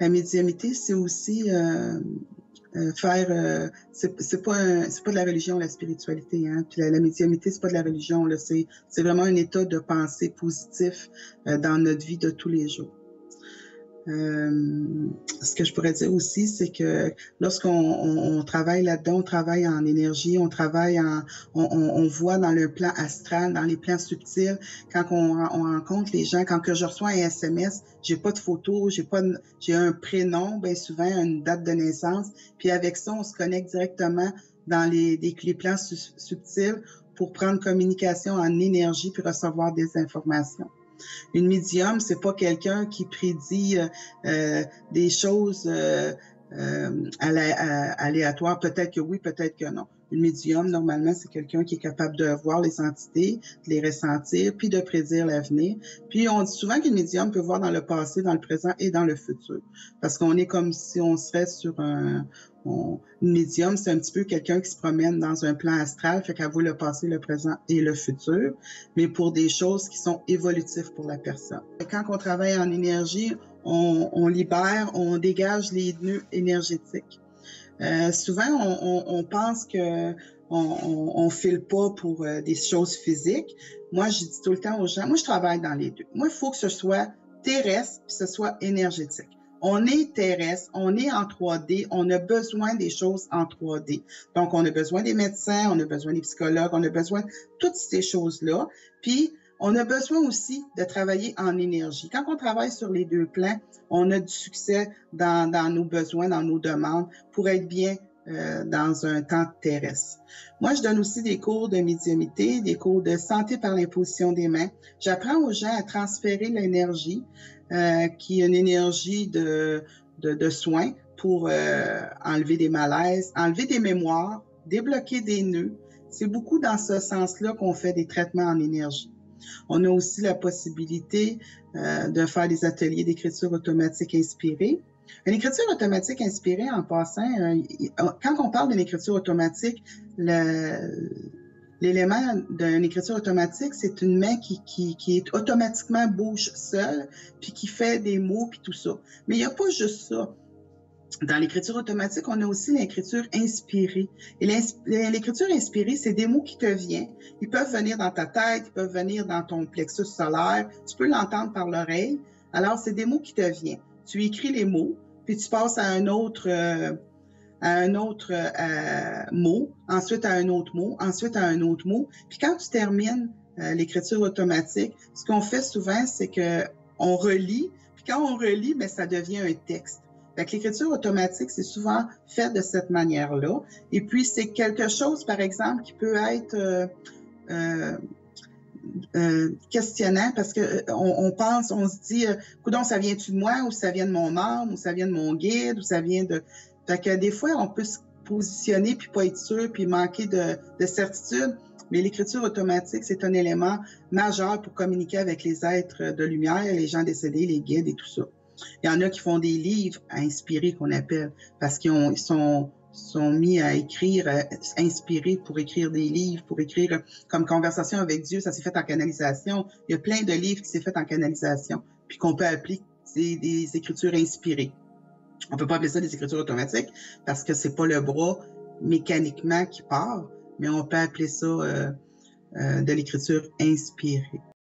La médiumnité, c'est aussi c'est pas de la religion, la spiritualité, hein. Puis la médiumnité, c'est pas de la religion, là. C'est vraiment un état de pensée positif dans notre vie de tous les jours. Ce que je pourrais dire aussi, c'est que lorsqu'on travaille là-dedans, on travaille en énergie, on voit dans le plan astral, dans les plans subtils, quand on rencontre les gens, quand que je reçois un SMS, j'ai pas de photo, j'ai un prénom, bien souvent une date de naissance, puis avec ça, on se connecte directement dans les plans subtils pour prendre communication en énergie puis recevoir des informations. Une médium, c'est pas quelqu'un qui prédit des choses aléatoires. Peut-être que oui, peut-être que non. Une médium, normalement, c'est quelqu'un qui est capable de voir les entités, de les ressentir, puis de prédire l'avenir. Puis on dit souvent qu'une médium peut voir dans le passé, dans le présent et dans le futur. Parce qu'on est comme si on serait sur une médium, c'est un petit peu quelqu'un qui se promène dans un plan astral, fait qu'elle voit le passé, le présent et le futur, mais pour des choses qui sont évolutives pour la personne. Quand on travaille en énergie, on libère, on dégage les nœuds énergétiques. Souvent, on pense que on file pas pour des choses physiques. Moi, je dis tout le temps aux gens, moi, je travaille dans les deux. Moi, il faut que ce soit terrestre puis ce soit énergétique. On est terrestre, on est en 3D, on a besoin des choses en 3D. Donc, on a besoin des médecins, on a besoin des psychologues, on a besoin de toutes ces choses-là. Puis, on a besoin aussi de travailler en énergie. Quand on travaille sur les deux plans, on a du succès dans nos besoins, dans nos demandes, pour être bien dans un temps terrestre. Moi, je donne aussi des cours de médiumnité, des cours de santé par l'imposition des mains. J'apprends aux gens à transférer l'énergie, qui est une énergie de soins pour enlever des malaises, enlever des mémoires, débloquer des nœuds. C'est beaucoup dans ce sens-là qu'on fait des traitements en énergie. On a aussi la possibilité de faire des ateliers d'écriture automatique inspirée. Une écriture automatique inspirée, en passant, quand on parle d'une écriture automatique, l'élément d'une écriture automatique, c'est une main qui est automatiquement bouge seule, puis qui fait des mots, puis tout ça. Mais il n'y a pas juste ça. Dans l'écriture automatique, on a aussi l'écriture inspirée. Et l'écriture inspirée, c'est des mots qui te viennent. Ils peuvent venir dans ta tête, ils peuvent venir dans ton plexus solaire. Tu peux l'entendre par l'oreille. Alors, c'est des mots qui te viennent. Tu écris les mots, puis tu passes à un autre mot, ensuite à un autre mot, ensuite à un autre mot. Puis quand tu termines l'écriture automatique, ce qu'on fait souvent, c'est que on relit. Puis quand on relit, mais ça devient un texte. Fait que l'écriture automatique, c'est souvent fait de cette manière-là. Et puis, c'est quelque chose, par exemple, qui peut être questionnant parce que on pense, on se dit, coudonc, ça vient-tu de moi, ou ça vient de mon âme, ou ça vient de mon guide, ou ça vient de... Fait que des fois, on peut se positionner puis pas être sûr, puis manquer de certitude. Mais l'écriture automatique, c'est un élément majeur pour communiquer avec les êtres de lumière, les gens décédés, les guides et tout ça. Il y en a qui font des livres à inspirer, qu'on appelle, parce qu'ils sont mis à écrire, inspirés pour écrire des livres, pour écrire comme Conversation avec Dieu, ça s'est fait en canalisation. Il y a plein de livres qui s'est fait en canalisation, puis qu'on peut appeler des écritures inspirées. On peut pas appeler ça des écritures automatiques parce que c'est pas le bras mécaniquement qui part, mais on peut appeler ça de l'écriture inspirée.